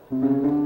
I know.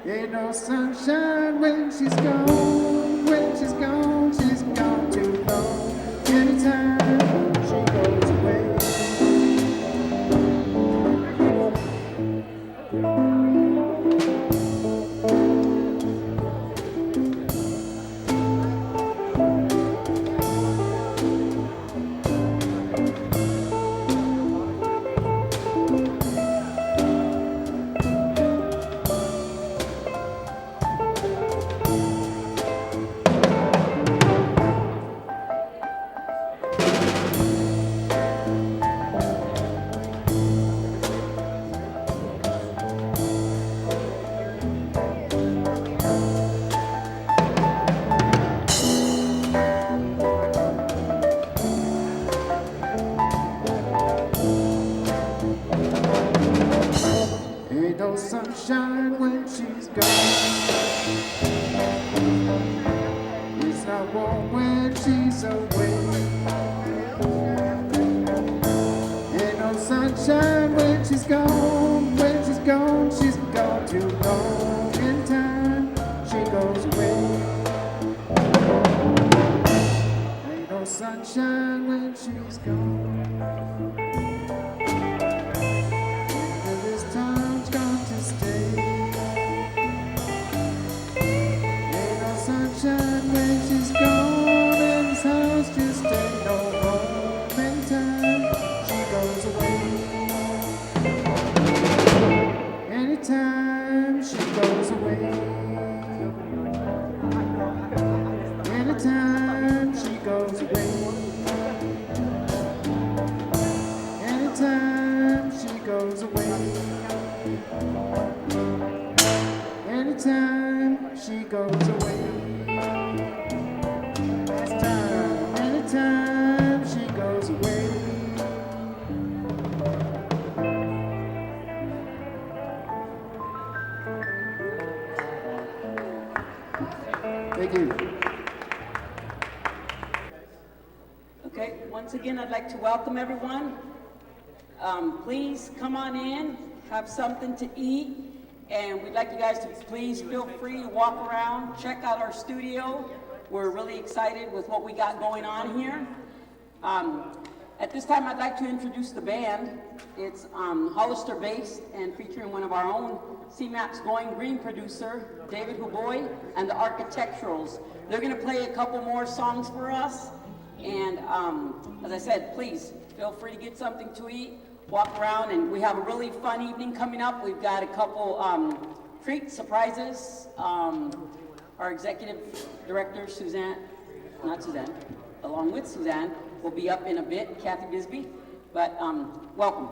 Ain't no sunshine when she's gone. When she's gone too long. Anytime she goes away. Ain't no sunshine when she's gone. It's not warm when she's away. Ain't no sunshine when she's gone. When she's gone too long. In time, she goes away. Ain't no sunshine when she's gone. Anytime she goes away. Anytime she goes away. Anytime she goes away. Anytime she goes away. Last time. Anytime she goes away. Thank you. Okay, once again, I'd like to welcome everyone. Please come on in, have something to eat, and we'd like you guys to please feel free to walk around, check out our studio. We're really excited with what we got going on here. At this time, I'd like to introduce the band. It's Hollister based and featuring one of our own CMAP's Going Green producer, David Huboy, and the Architecturals. They're gonna play a couple more songs for us. And as I said, please feel free to get something to eat, walk around, and we have a really fun evening coming up. We've got a couple treat surprises. Our executive director, along with Suzanne, will be up in a bit, Kathy Bisbee, but welcome.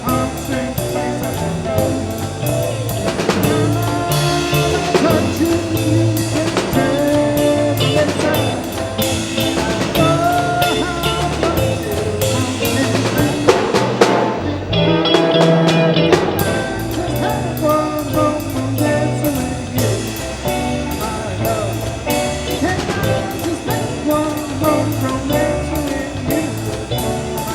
heartstrings play such a role. Touching you can treble inside. Oh, how much you want me. Just have one more dancing with you, my love. Can I just have one more romance with you, my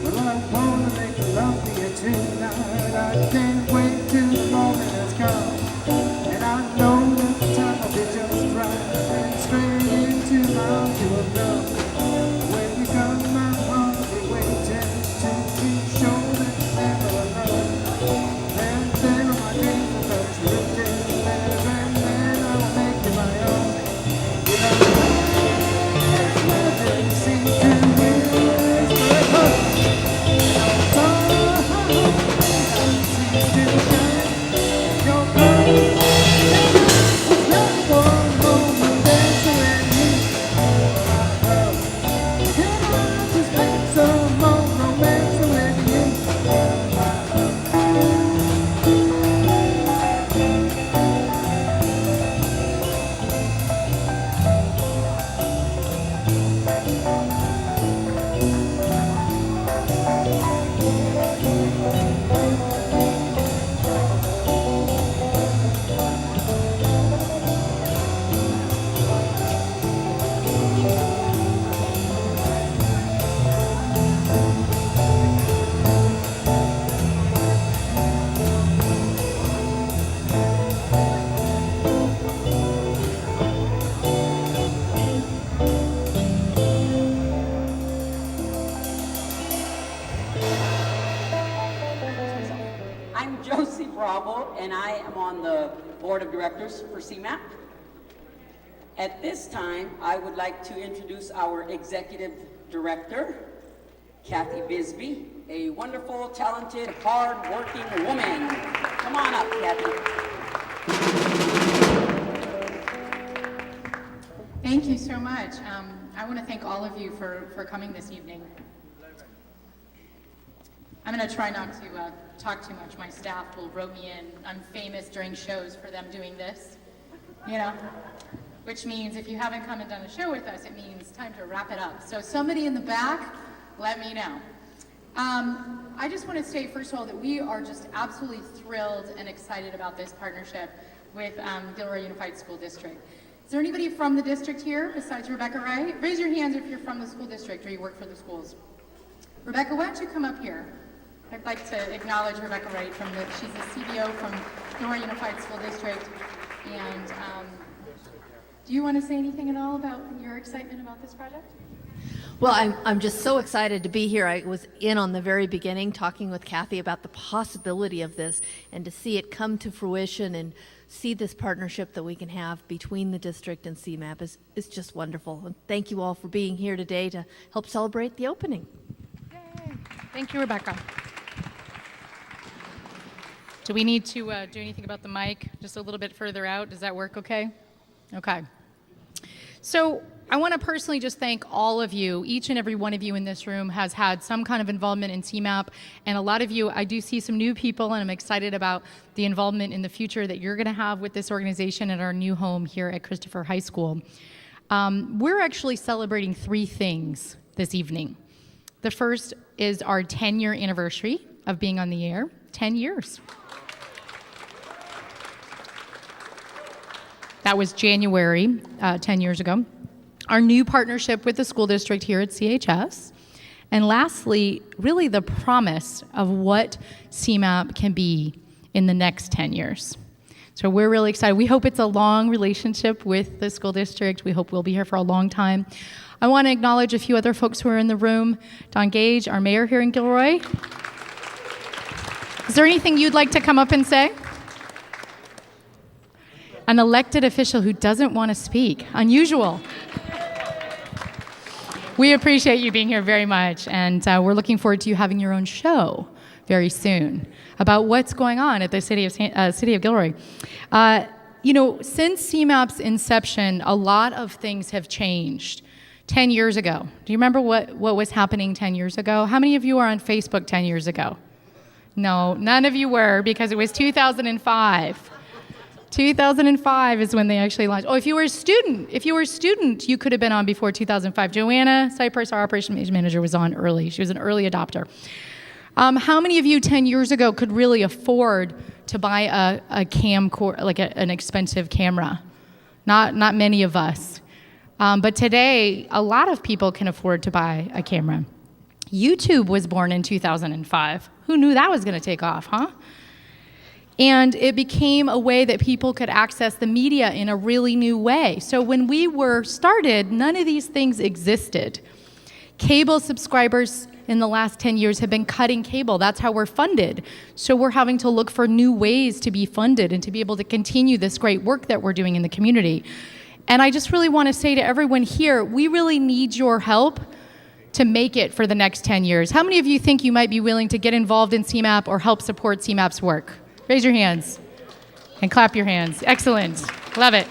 Well, I'm gonna make love to you tonight. I can't wait till the moment has come. And I know that the time will be just right. And straight into my arms you will come. When you come, my heart will be waiting to be sure that you never alone. And then all my dreams will come true. And then I will make you my own. You know, that's nothing seems to whisper. I'm Josie Bravo, and I am on the board of directors for CMAP. At this time, I would like to introduce our executive director, Kathy Bisbee, a wonderful, talented, hard-working woman. Come on up, Kathy. Thank you so much. I want to thank all of you for coming this evening. I'm going to try not to talk too much. My staff will rope me in. I'm famous during shows for them doing this, you know, which means if you haven't come and done a show with us, it means time to wrap it up. So somebody in the back, let me know. I just want to say, first of all, that we are just absolutely thrilled and excited about this partnership with Gilroy Unified School District. Is there anybody from the district here besides Rebecca Wright? Raise your hands if you're from the school district or you work for the schools. Rebecca, why don't you come up here? I'd like to acknowledge Rebecca Wright she's the CBO from Gilroy Unified School District. And do you want to say anything at all about your excitement about this project? Well, I'm just so excited to be here. I was in on the very beginning talking with Kathy about the possibility of this, and to see it come to fruition and see this partnership that we can have between the district and CMAP is just wonderful. And thank you all for being here today to help celebrate the opening. Yay. Thank you, Rebecca. Do we need to do anything about the mic? Just a little bit further out. Does that work okay? Okay. So I want to personally just thank all of you. Each and every one of you in this room has had some kind of involvement in CMAP, and a lot of you, I do see some new people, and I'm excited about the involvement in the future that you're going to have with this organization at our new home here at Christopher High School. We're actually celebrating 3 things this evening. The first is our 10-year anniversary of being on the air. 10 years. That was January, 10 years ago. Our new partnership with the school district here at CHS. And lastly, really the promise of what CMAP can be in the next 10 years. So we're really excited. We hope it's a long relationship with the school district. We hope we'll be here for a long time. I want to acknowledge a few other folks who are in the room. Don Gage, our mayor here in Gilroy. Is there anything you'd like to come up and say? An elected official who doesn't want to speak. Unusual. We appreciate you being here very much, and we're looking forward to you having your own show very soon about what's going on at the city of Gilroy. Since CMAP's inception, a lot of things have changed. 10 years ago, do you remember what was happening 10 years ago? How many of you are on Facebook 10 years ago? No, none of you were, because it was 2005. 2005 is when they actually launched. Oh, if you were a student, you could have been on before 2005. Joanna Cypress, our operations manager, was on early. She was an early adopter. How many of you 10 years ago could really afford to buy a camcorder, like an expensive camera? Not many of us. But today, a lot of people can afford to buy a camera. YouTube was born in 2005. Who knew that was going to take off, huh? And it became a way that people could access the media in a really new way. So when we were started, none of these things existed. Cable subscribers in the last 10 years have been cutting cable. That's how we're funded. So we're having to look for new ways to be funded and to be able to continue this great work that we're doing in the community. And I just really want to say to everyone here, we really need your help to make it for the next 10 years. How many of you think you might be willing to get involved in CMAP or help support CMAP's work? Raise your hands and clap your hands. Excellent. Love it.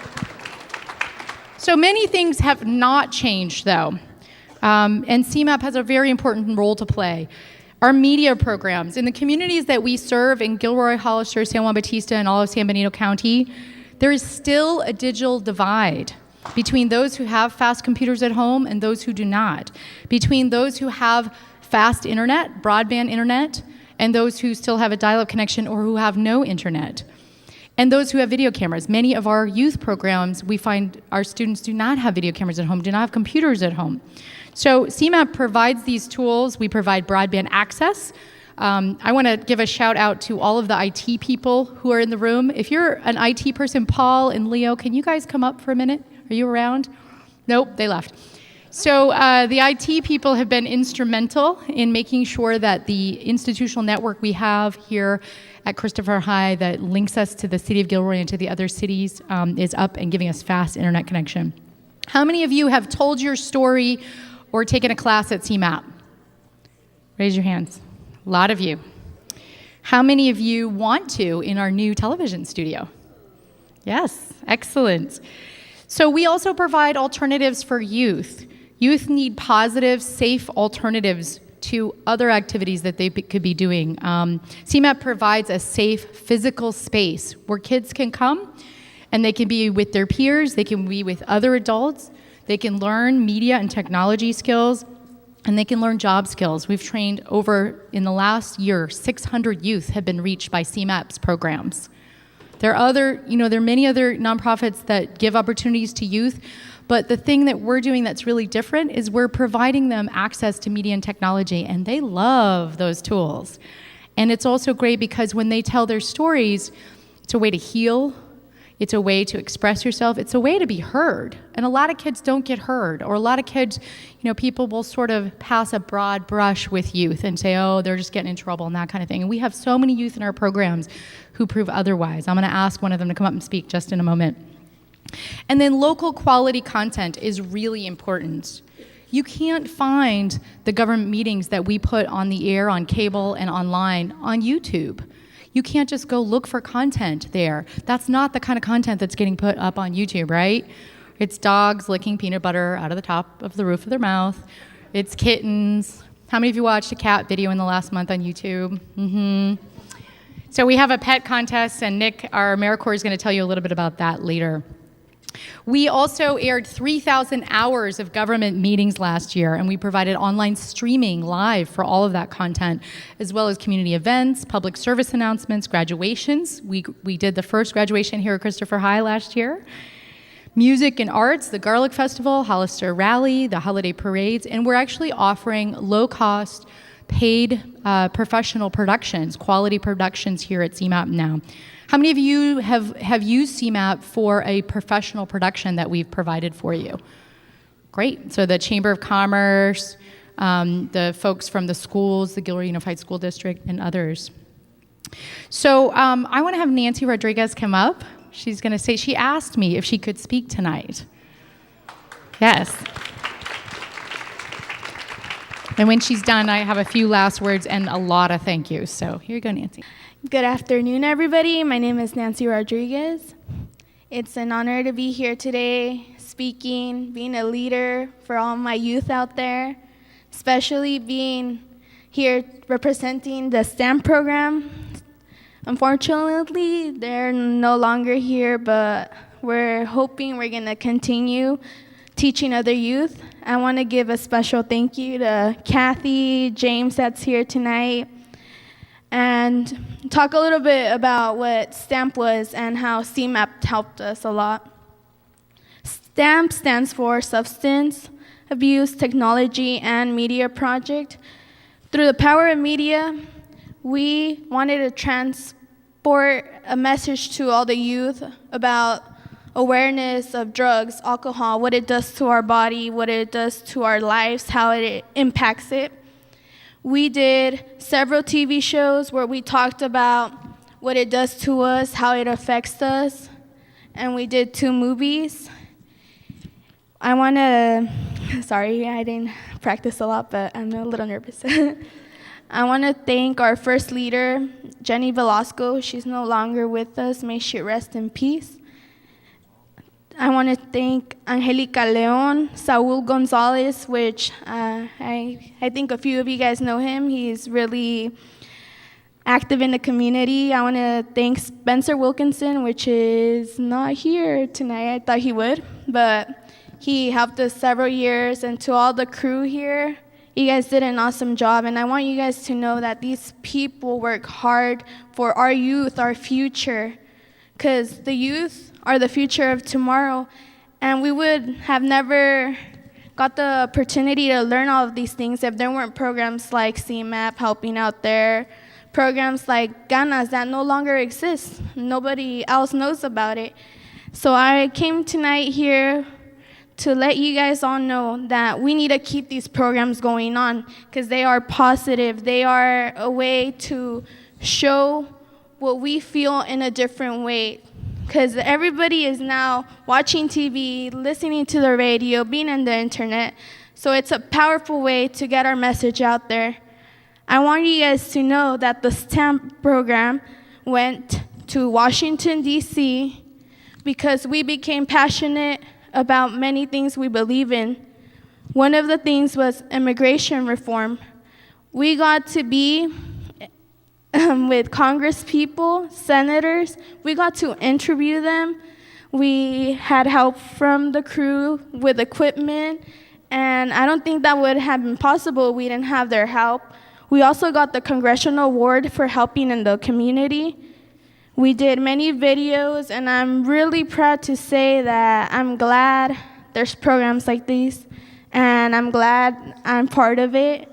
So many things have not changed, though. And CMAP has a very important role to play. Our media programs in the communities that we serve in Gilroy, Hollister, San Juan Bautista, and all of San Benito County, there is still a digital divide between those who have fast computers at home and those who do not, between those who have fast internet, broadband internet, and those who still have a dial-up connection or who have no internet, and those who have video cameras. Many of our youth programs, we find our students do not have video cameras at home, do not have computers at home. So CMAP provides these tools. We provide broadband access. I want to give a shout out to all of the IT people who are in the room. If you're an IT person, Paul and Leo, can you guys come up for a minute? Are you around? Nope, they left. So the IT people have been instrumental in making sure that the institutional network we have here at Christopher High that links us to the city of Gilroy and to the other cities is up and giving us fast internet connection. How many of you have told your story or taken a class at CMAP? Raise your hands. A lot of you. How many of you want to in our new television studio? Yes, excellent. So we also provide alternatives for youth. Youth need positive, safe alternatives to other activities that they could be doing. CMAP provides a safe physical space where kids can come and they can be with their peers, they can be with other adults, they can learn media and technology skills, and they can learn job skills. We've trained in the last year, 600 youth have been reached by CMAP's programs. There are many other nonprofits that give opportunities to youth, but the thing that we're doing that's really different is we're providing them access to media and technology, and they love those tools. And it's also great because when they tell their stories, it's a way to heal, it's a way to express yourself, it's a way to be heard. And a lot of kids don't get heard, or a lot of kids, people will sort of pass a broad brush with youth and say, oh, they're just getting in trouble and that kind of thing. And we have so many youth in our programs who prove otherwise. I'm going to ask one of them to come up and speak just in a moment. And then local quality content is really important. You can't find the government meetings that we put on the air, on cable, and online on YouTube. You can't just go look for content there. That's not the kind of content that's getting put up on YouTube, right? It's dogs licking peanut butter out of the top of the roof of their mouth. It's kittens. How many of you watched a cat video in the last month on YouTube? So we have a pet contest, and Nick, our AmeriCorps, is going to tell you a little bit about that later. We also aired 3,000 hours of government meetings last year, and we provided online streaming live for all of that content, as well as community events, public service announcements, graduations. We did the first graduation here at Christopher High last year. Music and arts, the Garlic Festival, Hollister Rally, the holiday parades, and we're actually offering low-cost, paid professional productions, quality productions here at CMAP now. How many of you have used CMAP for a professional production that we've provided for you? Great. So the Chamber of Commerce, the folks from the schools, the Gilroy Unified School District, and others. So I want to have Nancy Rodriguez come up. She's going to say, she asked me if she could speak tonight. Yes. And when she's done, I have a few last words and a lot of thank yous. So here you go, Nancy. Good afternoon, everybody. My name is Nancy Rodriguez. It's an honor to be here today, speaking, being a leader for all my youth out there, especially being here representing the STEM program. Unfortunately, they're no longer here, but we're hoping we're going to continue teaching other youth. I want to give a special thank you to Kathy, James that's here tonight, and talk a little bit about what STAMP was and how CMAP helped us a lot. STAMP stands for Substance Abuse Technology and Media Project. Through the power of media, we wanted to transport a message to all the youth about awareness of drugs, alcohol, what it does to our body, what it does to our lives, how it impacts it. We did several TV shows where we talked about what it does to us, how it affects us, and we did 2 movies. I want to, sorry, I didn't practice a lot, but I'm a little nervous. I want to thank our first leader, Jenny Velasco. She's no longer with us. May she rest in peace. I want to thank Angelica Leon, Saul Gonzalez, which I think a few of you guys know him. He's really active in the community. I want to thank Spencer Wilkinson, which is not here tonight. I thought he would, but he helped us several years. And to all the crew here, you guys did an awesome job. And I want you guys to know that these people work hard for our youth, our future, because the youth are the future of tomorrow, and we would have never got the opportunity to learn all of these things if there weren't programs like CMAP helping out there, programs like Ganas that no longer exist. Nobody else knows about it. So I came tonight here to let you guys all know that we need to keep these programs going on because they are positive. They are a way to show what we feel in a different way. Because everybody is now watching TV, listening to the radio, being on the internet. So it's a powerful way to get our message out there. I want you guys to know that the STAMP program went to Washington, D.C. because we became passionate about many things we believe in. One of the things was immigration reform. We got to be with Congress people, senators. We got to interview them. We had help from the crew with equipment, and I don't think that would have been possible if we didn't have their help. We also got the Congressional Award for helping in the community. We did many videos, and I'm really proud to say that I'm glad there's programs like these, and I'm glad I'm part of it.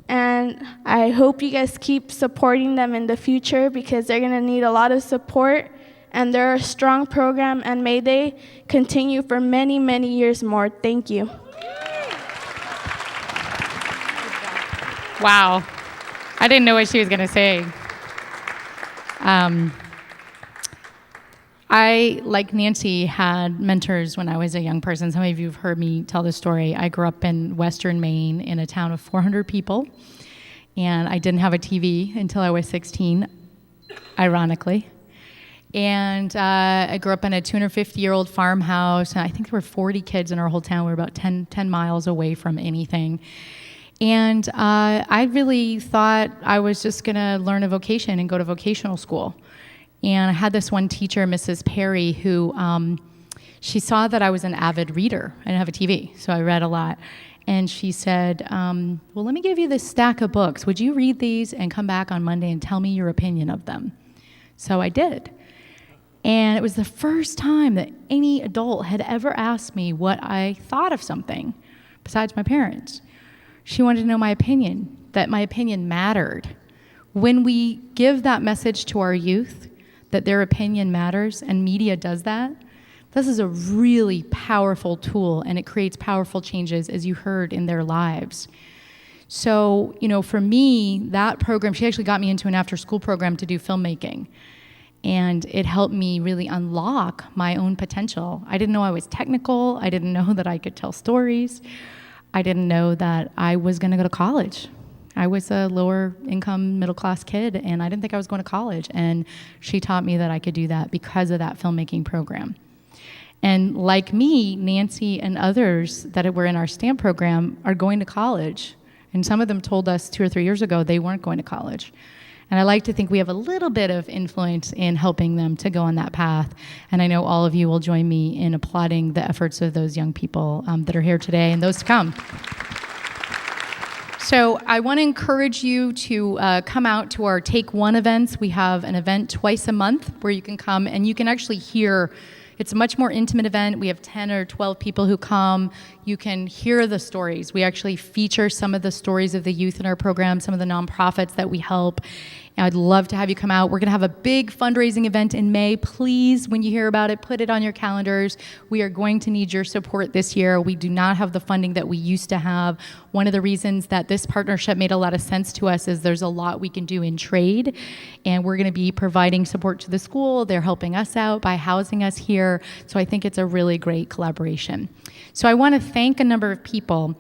And I hope you guys keep supporting them in the future because they're going to need a lot of support. And they're a strong program, and may they continue for many, many years more. Thank you. Wow. I didn't know what she was going to say. I, like Nancy, had mentors when I was a young person. Some of you have heard me tell this story. I grew up in Western Maine in a town of 400 people, and I didn't have a TV until I was 16, ironically. And I grew up in a 250-year-old farmhouse, and I think there were 40 kids in our whole town. We were about 10 miles away from anything. And I really thought I was just going to learn a vocation and go to vocational school. And I had this one teacher, Mrs. Perry, who she saw that I was an avid reader. I didn't have a TV, so I read a lot. And she said, well, let me give you this stack of books. Would you read these and come back on Monday and tell me your opinion of them? So I did. And it was the first time that any adult had ever asked me what I thought of something, besides my parents. She wanted to know my opinion, that my opinion mattered. When we give that message to our youth, that their opinion matters, and media does that, this is a really powerful tool, and it creates powerful changes, as you heard, in their lives. So, for me, that program, she actually got me into an after-school program to do filmmaking. And it helped me really unlock my own potential. I didn't know I was technical. I didn't know that I could tell stories. I didn't know that I was going to go to college. I was a lower income, middle class kid, and I didn't think I was going to college. And she taught me that I could do that because of that filmmaking program. And like me, Nancy and others that were in our STAMP program are going to college. And some of them told us 2 or 3 years ago they weren't going to college. And I like to think we have a little bit of influence in helping them to go on that path. And I know all of you will join me in applauding the efforts of those young people that are here today and those to come. So I want to encourage you to come out to our Take One events. We have an event twice a month where you can come and you can actually hear. It's a much more intimate event. We have 10 or 12 people who come. You can hear the stories. We actually feature some of the stories of the youth in our program, some of the nonprofits that we help. And I'd love to have you come out. We're going to have a big fundraising event in May. Please, when you hear about it, put it on your calendars. We are going to need your support this year. We do not have the funding that we used to have. One of the reasons that this partnership made a lot of sense to us is there's a lot we can do in trade, and we're going to be providing support to the school. They're helping us out by housing us here. So I think it's a really great collaboration. So I want to thank a number of people.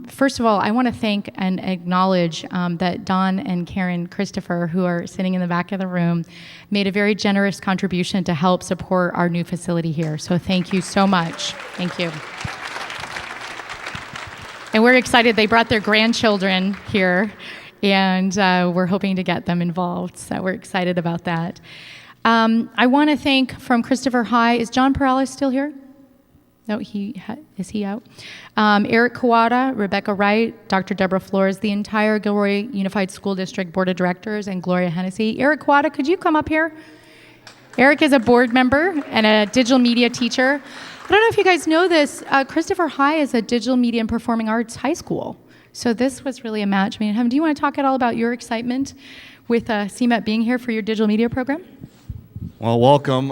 First of all, I want to thank and acknowledge that Don and Karen Christopher, who are sitting in the back of the room, made a very generous contribution to help support our new facility here. So thank you so much. Thank you. And we're excited. They brought their grandchildren here, and we're hoping to get them involved. So we're excited about that. I want to thank from Christopher High. Is John Perales still here? No, is he out? Eric Kawada, Rebecca Wright, Dr. Deborah Flores, the entire Gilroy Unified School District Board of Directors, and Gloria Hennessy. Eric Kawada, could you come up here? Eric is a board member and a digital media teacher. I don't know if you guys know this, Christopher High is a digital media and performing arts high school. So this was really a match made in heaven. Do you want to talk at all about your excitement with CMAP being here for your digital media program? Well, welcome.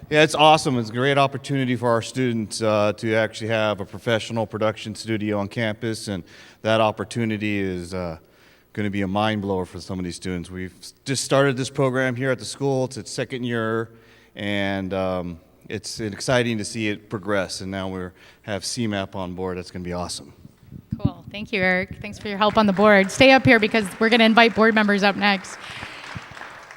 Yeah, it's awesome. It's a great opportunity for our students to actually have a professional production studio on campus, and that opportunity is going to be a mind blower for some of these students. We've just started this program here at the school. It's its second year, and it's exciting to see it progress, and now we have CMAP on board. That's going to be awesome. Cool. Thank you, Eric. Thanks for your help on the board. Stay up here because we're going to invite board members up next.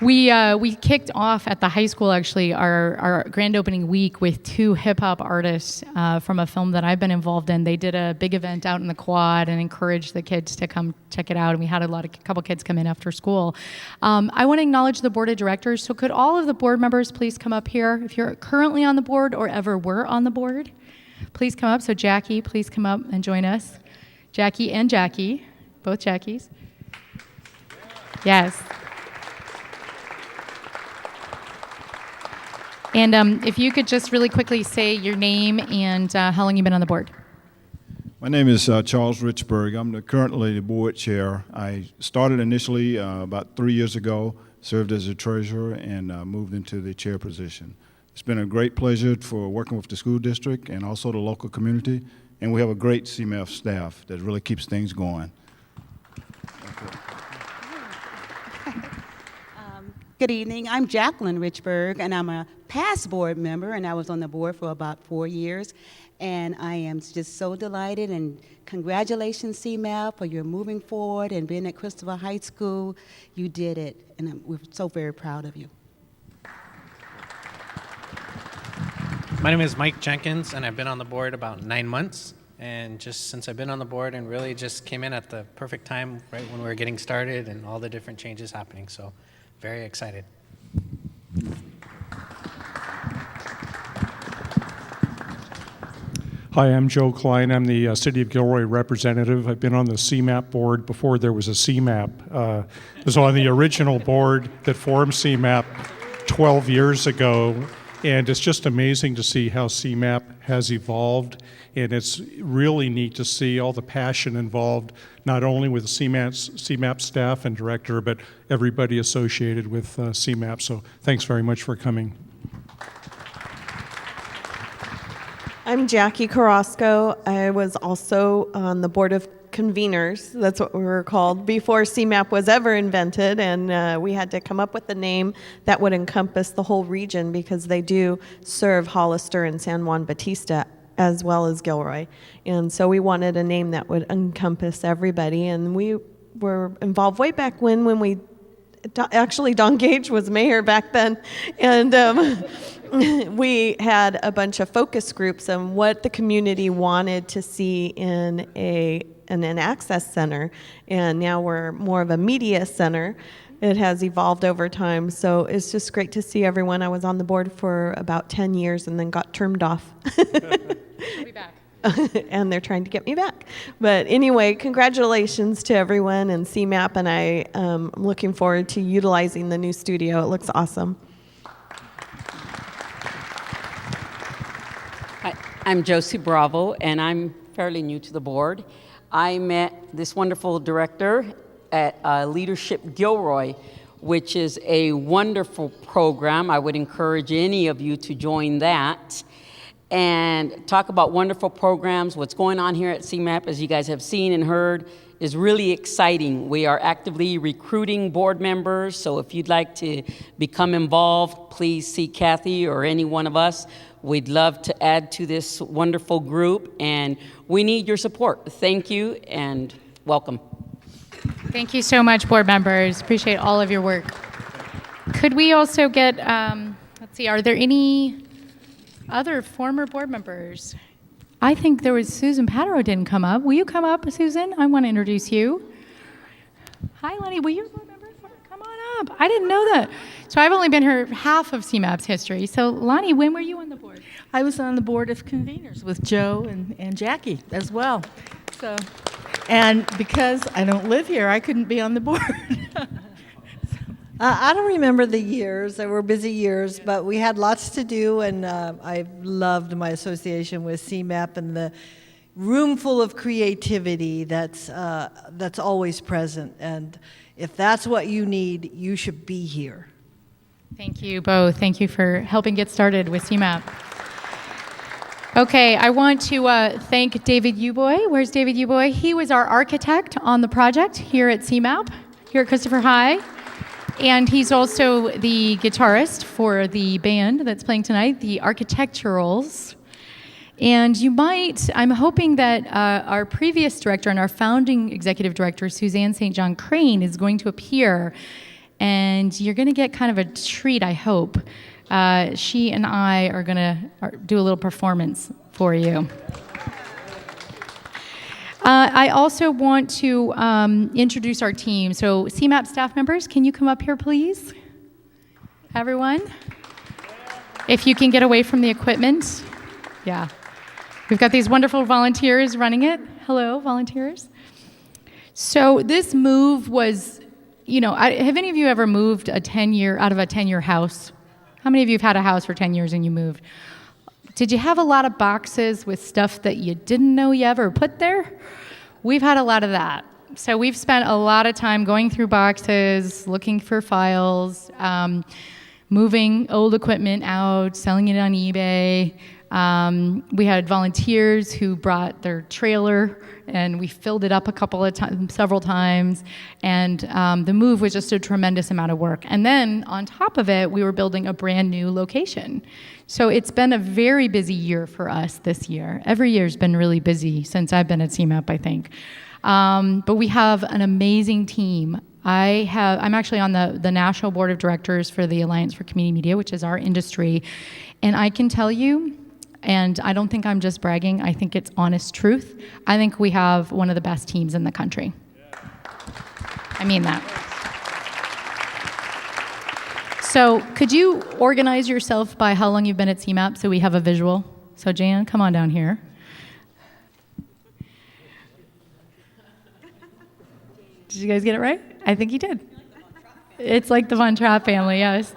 We kicked off at the high school, actually, our grand opening week with 2 hip-hop artists from a film that I've been involved in. They did a big event out in the quad and encouraged the kids to come check it out, and we had a couple kids come in after school. I want to acknowledge the board of directors, so could all of the board members please come up here? If you're currently on the board or ever were on the board, please come up. So Jackie, please come up and join us. Jackie and Jackie, both Jackies. Yes. And if you could just really quickly say your name and how long you've been on the board. My name is Charles Richburg. I'm currently the board chair. I started initially about 3 years ago, served as a treasurer, and moved into the chair position. It's been a great pleasure for working with the school district and also the local community, and we have a great CMAP staff that really keeps things going. Good evening. I'm Jacqueline Richburg, and I'm a past board member, and I was on the board for about 4 years. And I am just so delighted, and congratulations, CMAP, for your moving forward and being at Christopher High School. You did it, and we're so very proud of you. My name is Mike Jenkins, and I've been on the board about 9 months. And just since I've been on the board and really just came in at the perfect time, right when we were getting started and all the different changes happening. So very excited. Hi, I'm Joe Klein. I'm the City of Gilroy representative. I've been on the CMAP board before there was a CMAP. I was on the original board that formed CMAP 12 years ago, and it's just amazing to see how CMAP has evolved, and it's really neat to see all the passion involved, not only with CMAP staff and director, but everybody associated with CMAP. So thanks very much for coming. I'm Jackie Carrasco. I was also on the board of conveners. That's what we were called before CMAP was ever invented, and we had to come up with a name that would encompass the whole region because they do serve Hollister and San Juan Bautista as well as Gilroy. And so we wanted a name that would encompass everybody, and we were involved way back when we actually Don Gage was mayor back then, and we had a bunch of focus groups on what the community wanted to see in an access center, and now we're more of a media center. It has evolved over time, so it's just great to see everyone. I was on the board for about 10 years and then got termed off. I'll be back. And they're trying to get me back. But anyway, congratulations to everyone and CMAP, and I'm looking forward to utilizing the new studio. It looks awesome. Hi, I'm Josie Bravo, and I'm fairly new to the board. I met this wonderful director at Leadership Gilroy, which is a wonderful program. I would encourage any of you to join that and talk about wonderful programs. What's going on here at CMAP, as you guys have seen and heard, is really exciting. We are actively recruiting board members, so if you'd like to become involved, please see Kathy or any one of us. We'd love to add to this wonderful group, and we need your support. Thank you, and welcome. Thank you so much, board members. Appreciate all of your work. Could we also get, let's see, are there any other former board members? I think there was Susan Patero didn't come up. Will you come up, Susan? I want to introduce you. Hi, Lenny. Will you a board member? Come on up. I didn't know that. So I've only been here half of CMAP's history. So Lonnie, when were you on the board? I was on the board of conveners with Joe and Jackie as well. So, and because I don't live here, I couldn't be on the board. I don't remember the years. They were busy years, but we had lots to do, and I loved my association with CMAP and the room full of creativity that's always present. And if that's what you need, you should be here. Thank you both. Thank you for helping get started with CMAP. Okay, I want to thank David Uboy. Where's David Uboy? He was our architect on the project here at CMAP, here at Christopher High. And he's also the guitarist for the band that's playing tonight, the Architecturals. And I'm hoping that our previous director and our founding executive director, Suzanne St. John Crane, is going to appear. And you're going to get kind of a treat, I hope. She and I are going to do a little performance for you. I also want to introduce our team. So CMAP staff members, can you come up here, please? Everyone? If you can get away from the equipment. Yeah. We've got these wonderful volunteers running it. Hello, volunteers. So this move was, have any of you ever moved out of a 10-year house? How many of you have had a house for 10 years and you moved? Did you have a lot of boxes with stuff that you didn't know you ever put there? We've had a lot of that. So we've spent a lot of time going through boxes, looking for files, moving old equipment out, selling it on eBay. We had volunteers who brought their trailer, and we filled it up several times. And the move was just a tremendous amount of work. And then on top of it, we were building a brand new location. So it's been a very busy year for us this year. Every year's been really busy since I've been at CMAP, I think. But we have an amazing team. I'm actually on the National Board of Directors for the Alliance for Community Media, which is our industry. And I can tell you, And I don't think I'm just bragging. I think it's honest truth. I think we have one of the best teams in the country. I mean that. So could you organize yourself by how long you've been at CMAP so we have a visual? So Jan, come on down here. Did you guys get it right? I think you did. It's like the Von Trapp family, yes.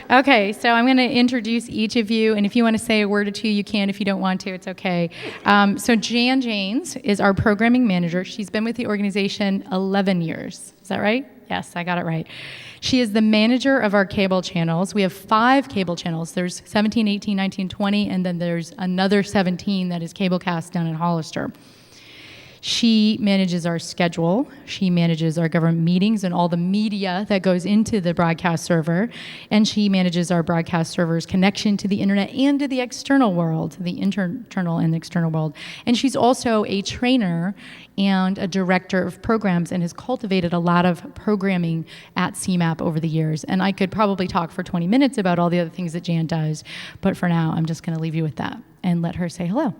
Okay, so I'm going to introduce each of you, and if you want to say a word or two, you can. If you don't want to, it's okay. So Jan Janes is our programming manager. She's been with the organization 11 years. Is that right? Yes, I got it right. She is the manager of our cable channels. We have 5 cable channels. There's 17, 18, 19, 20, and then there's another 17 that is Cablecast down in Hollister. She manages our schedule. She manages our government meetings and all the media that goes into the broadcast server. And she manages our broadcast server's connection to the internet and to the external world, the internal and external world. And she's also a trainer and a director of programs and has cultivated a lot of programming at CMAP over the years. And I could probably talk for 20 minutes about all the other things that Jan does, but for now, I'm just gonna leave you with that and let her say hello.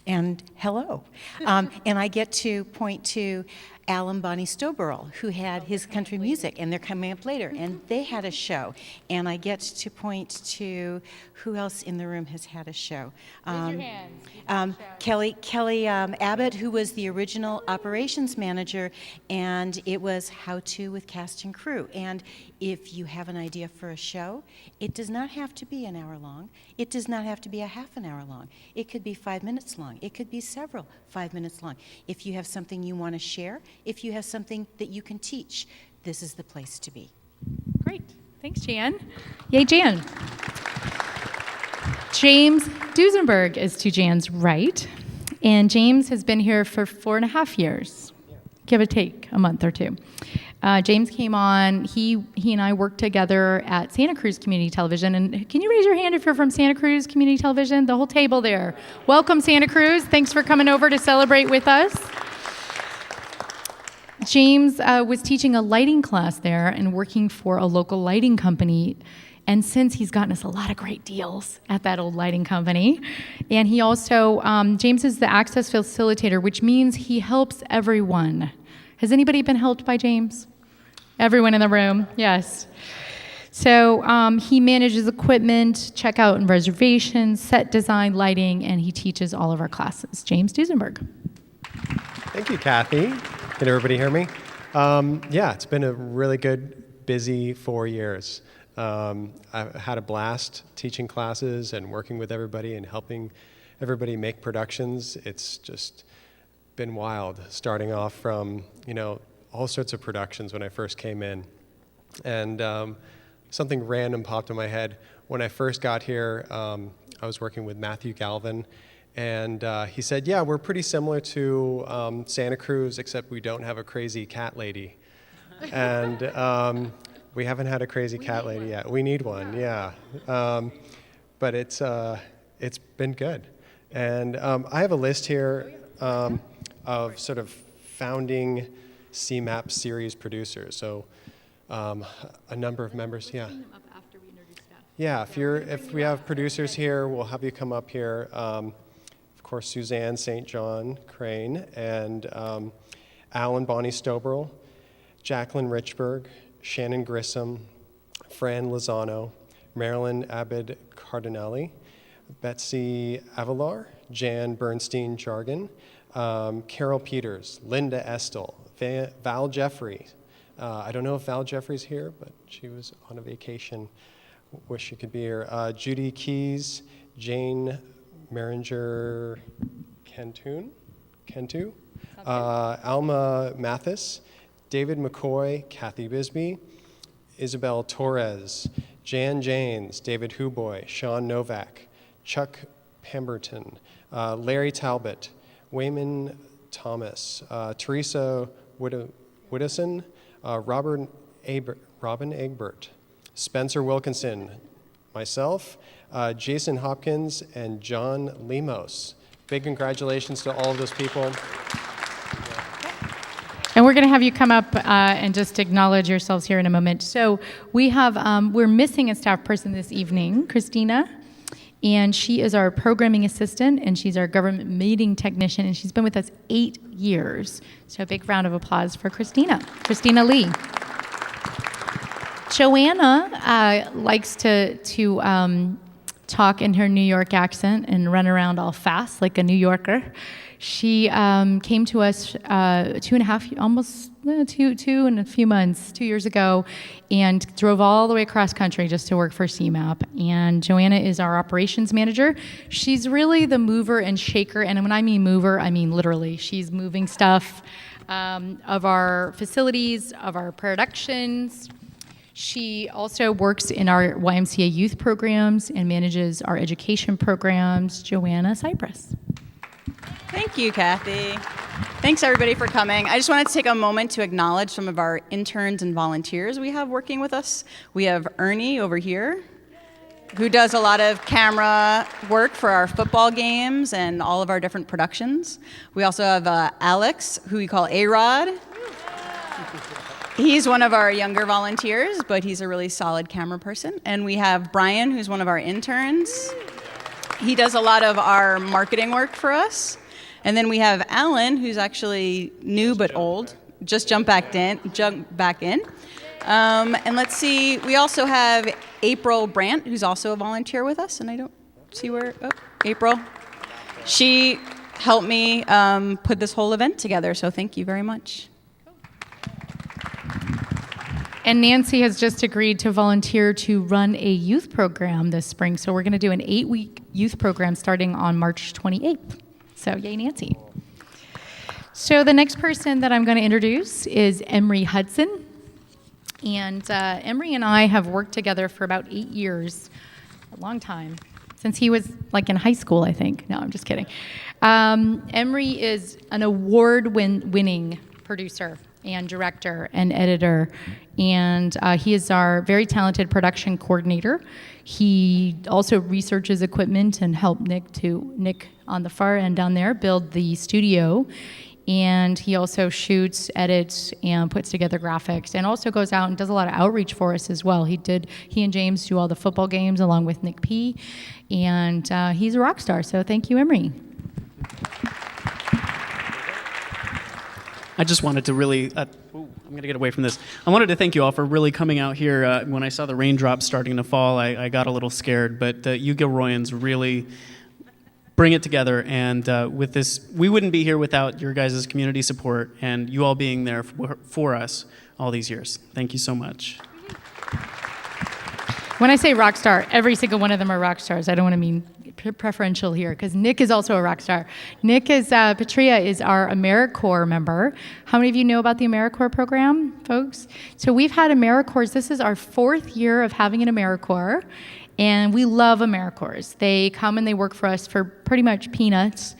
And hello. And I get to point to Alan Bonnie Stoberl, who had his country music, and they're coming up later, and they had a show. And I get to point to who else in the room has had a show. Raise your hands. Kelly Abbott, who was the original operations manager, and it was How To with Cast and Crew. And if you have an idea for a show, it does not have to be an hour long. It does not have to be a half an hour long. It could be 5 minutes long. It could be several 5 minutes long. If you have something you want to share, if you have something that you can teach, this is the place to be. Great. Thanks, Jan. Yay, Jan. James Duesenberg is to Jan's right, and James has been here for 4.5 years, give or take a month or two. James came on, he and I worked together at Santa Cruz Community Television, and can you raise your hand if you're from Santa Cruz Community Television? The whole table there. Welcome, Santa Cruz. Thanks for coming over to celebrate with us. James was teaching a lighting class there and working for a local lighting company. And since he's gotten us a lot of great deals at that old lighting company. And he also, James is the access facilitator, which means he helps everyone. Has anybody been helped by James? Everyone in the room, yes. So he manages equipment, checkout and reservations, set design, lighting, and he teaches all of our classes. James Duesenberg. Thank you, Kathy. Can everybody hear me? Yeah, it's been a really good, busy 4 years. I've had a blast teaching classes and working with everybody and helping everybody make productions. It's just been wild, starting off from, all sorts of productions when I first came in. And something random popped in my head. When I first got here, I was working with Matthew Galvin, and he said, yeah, we're pretty similar to Santa Cruz, except we don't have a crazy cat lady. And we haven't had a crazy cat lady yet. We need one, yeah. But it's been good. And I have a list here of sort of founding CMAP series producers. So a number of members, yeah. Yeah, if we have producers here, we'll have you come up here. Of course, Suzanne St. John Crane and Alan Bonnie Stoberl, Jacqueline Richburg, Shannon Grissom, Fran Lozano, Marilyn Abed Cardinelli, Betsy Avalar, Jan Bernstein Jargon, Carol Peters, Linda Estel, Val Jeffrey. I don't know if Val Jeffrey's here, but she was on a vacation. Wish she could be here. Judy Keys, Jane Maringer Cantu, Alma Mathis, David McCoy, Kathy Bisbee, Isabel Torres, Jan Janes, David Huboy, Sean Novak, Chuck Pemberton, Larry Talbot, Wayman Thomas, Teresa Widdowson, Robin Egbert, Spencer Wilkinson, myself, Jason Hopkins, and John Lemos. Big congratulations to all of those people. And we're going to have you come up and just acknowledge yourselves here in a moment. So we have, we're missing a staff person this evening, Christina. And she is our programming assistant, and she's our government meeting technician, and she's been with us 8 years. So a big round of applause for Christina Lee. Joanna likes to talk in her New York accent and run around all fast like a New Yorker. She came to us 2.5, almost two and a few months, 2 years ago, and drove all the way across country just to work for CMAP. And Joanna is our operations manager. She's really the mover and shaker, and when I mean mover, I mean literally. She's moving stuff of our facilities, of our productions. She also works in our YMCA youth programs and manages our education programs. Joanna Cypress. Thank you, Kathy. Thanks, everybody, for coming. I just wanted to take a moment to acknowledge some of our interns and volunteers we have working with us. We have Ernie over here, who does a lot of camera work for our football games and all of our different productions. We also have Alex, who we call A-Rod. He's one of our younger volunteers, but he's a really solid camera person. And we have Brian, who's one of our interns. He does a lot of our marketing work for us. And then we have Alan, who's actually new but old, just jumped back in. And let's see, we also have April Brandt, who's also a volunteer with us, and I don't see where, April. She helped me put this whole event together, so thank you very much. And Nancy has just agreed to volunteer to run a youth program this spring. So we're going to do an 8-week youth program starting on March 28th. So yay, Nancy. So the next person that I'm going to introduce is Emery Hudson. And Emery and I have worked together for about 8 years, a long time, since he was like in high school, I think. No, I'm just kidding. Emery is an award-winning producer and director and editor, and he is our very talented production coordinator. He also researches equipment and helped Nick on the far end down there build the studio, and he also shoots, edits, and puts together graphics, and also goes out and does a lot of outreach for us as well. He and James do all the football games along with Nick P, and he's a rock star, so thank you, Emery. I just wanted to really, I'm going to get away from this. I wanted to thank you all for really coming out here. When I saw the raindrops starting to fall, I got a little scared, but you Gilroyans really bring it together, and with this, we wouldn't be here without your guys' community support and you all being there for us all these years. Thank you so much. When I say rock star, every single one of them are rock stars. I don't want to mean preferential here, because Nick is also a rock star. Nick is, Patria is our AmeriCorps member. How many of you know about the AmeriCorps program, folks? So we've had AmeriCorps, this is our 4th year of having an AmeriCorps, and we love AmeriCorps. They come and they work for us for pretty much peanuts,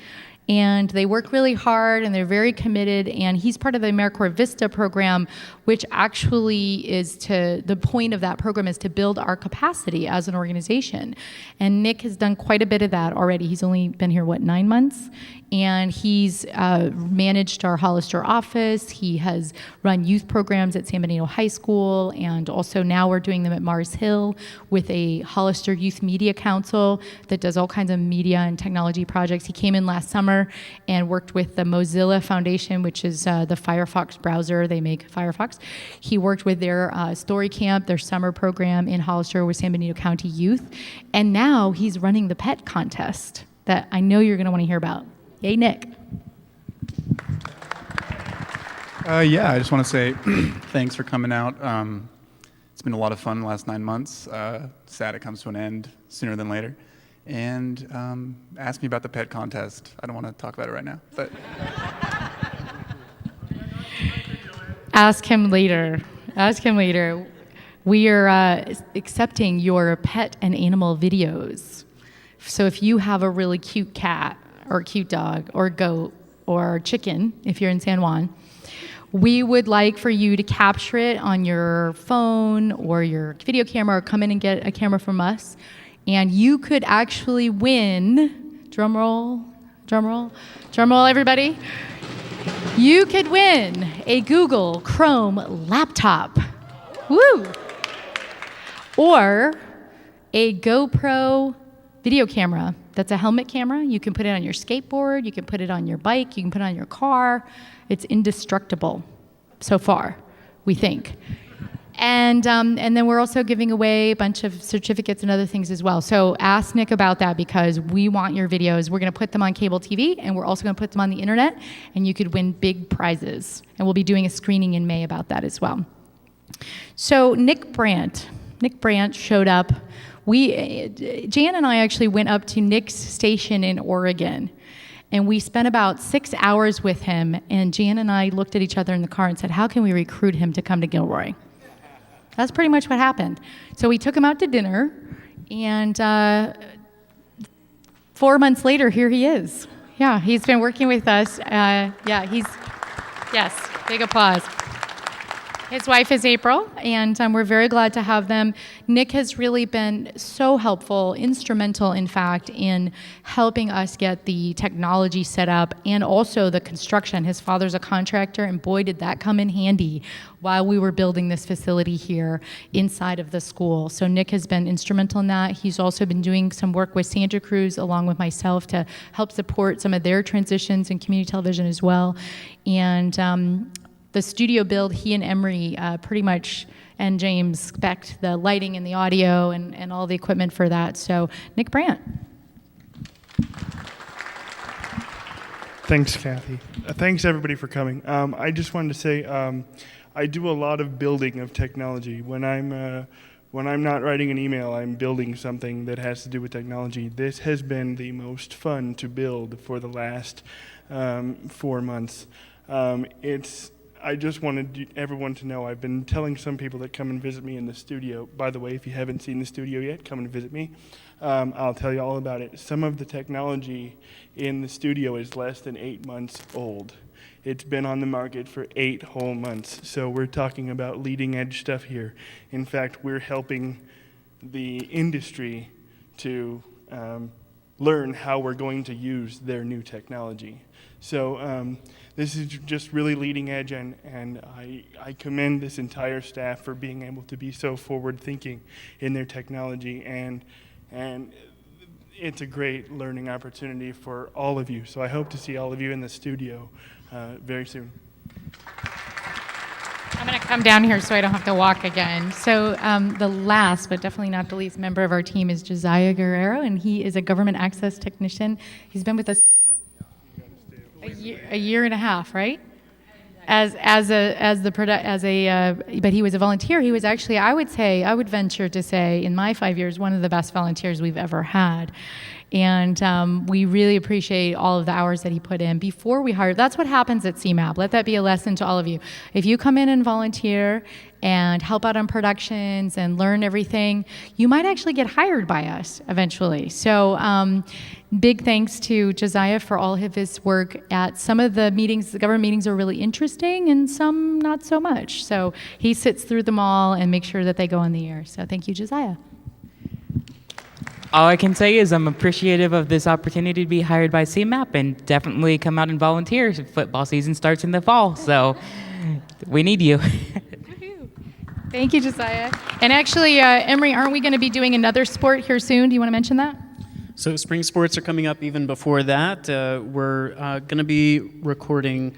and they work really hard, and they're very committed, and he's part of the AmeriCorps Vista program, which actually is the point of that program is to build our capacity as an organization. And Nick has done quite a bit of that already. He's only been here, 9 months? And he's managed our Hollister office. He has run youth programs at San Benito High School, and also now we're doing them at Mars Hill with a Hollister Youth Media Council that does all kinds of media and technology projects. He came in last summer and worked with the Mozilla Foundation, which is the Firefox browser. They make Firefox. He worked with their Story Camp, their summer program in Hollister with San Benito County Youth. And now he's running the pet contest that I know you're going to want to hear about. Yay, Nick. Yeah, I just want to say thanks for coming out. It's been a lot of fun the last 9 months. Sad it comes to an end sooner than later. And ask me about the pet contest. I don't want to talk about it right now, but... Ask him later. Ask him later. We are accepting your pet and animal videos. So if you have a really cute cat or cute dog or goat or chicken, if you're in San Juan, we would like for you to capture it on your phone or your video camera, or come in and get a camera from us. And you could actually win, drum roll, everybody. You could win a Google Chrome laptop. Woo! Or a GoPro video camera that's a helmet camera. You can put it on your skateboard, you can put it on your bike, you can put it on your car. It's indestructible so far, we think. And then we're also giving away a bunch of certificates and other things as well. So ask Nick about that because we want your videos. We're going to put them on cable TV, and we're also going to put them on the internet, and you could win big prizes. And we'll be doing a screening in May about that as well. So Nick Brandt showed up. Jan and I actually went up to Nick's station in Oregon, and we spent about 6 hours with him, and Jan and I looked at each other in the car and said, how can we recruit him to come to Gilroy? That's pretty much what happened. So we took him out to dinner, and 4 months later, here he is. Yeah, he's been working with us. Yes, big applause. His wife is April, and we're very glad to have them. Nick has really been so helpful, instrumental, in fact, in helping us get the technology set up and also the construction. His father's a contractor, and boy, did that come in handy while we were building this facility here inside of the school. So Nick has been instrumental in that. He's also been doing some work with Santa Cruz along with myself to help support some of their transitions in community television as well. And the studio build, he and Emery pretty much, and James, spec'd the lighting and the audio and all the equipment for that. So Nick Brandt. Thanks, Kathy. Thanks, everybody, for coming. I just wanted to say I do a lot of building of technology. When I'm not writing an email, I'm building something that has to do with technology. This has been the most fun to build for the last 4 months. I just wanted everyone to know I've been telling some people that come and visit me in the studio. By the way, if you haven't seen the studio yet, come and visit me. I'll tell you all about it. Some of the technology in the studio is less than 8 months old. It's been on the market for 8 whole months. So we're talking about leading edge stuff here. In fact, we're helping the industry to learn how we're going to use their new technology. So this is just really leading edge, and I commend this entire staff for being able to be so forward-thinking in their technology, and it's a great learning opportunity for all of you. So I hope to see all of you in the studio very soon. I'm going to come down here so I don't have to walk again. So the last, but definitely not the least, member of our team is Josiah Guerrero, and he is a government access technician. He's been with us a year and a half, right? But he was a volunteer. He was actually, I would venture to say, in my 5 years, one of the best volunteers we've ever had. And we really appreciate all of the hours that he put in before we hired. That's what happens at CMAP. Let that be a lesson to all of you. If you come in and volunteer and help out on productions and learn everything, you might actually get hired by us eventually. So big thanks to Josiah for all of his work at some of the meetings. The government meetings are really interesting and some not so much. So he sits through them all and makes sure that they go on the air. So thank you, Josiah. All I can say is I'm appreciative of this opportunity to be hired by CMAP and definitely come out and volunteer. Football season starts in the fall, so we need you. Thank you, Josiah. And actually, Emery, aren't we going to be doing another sport here soon? Do you want to mention that? So spring sports are coming up even before that. We're going to be recording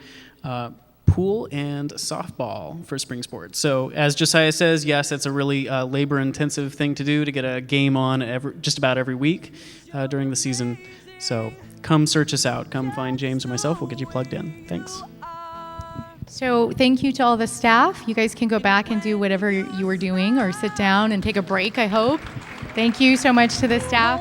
pool and softball for spring sports. So as Josiah says, yes, it's a really labor-intensive thing to do to get a game on just about every week during the season. So come search us out. Come find James or myself. We'll get you plugged in. Thanks. So thank you to all the staff. You guys can go back and do whatever you were doing or sit down and take a break, I hope. Thank you so much to the staff.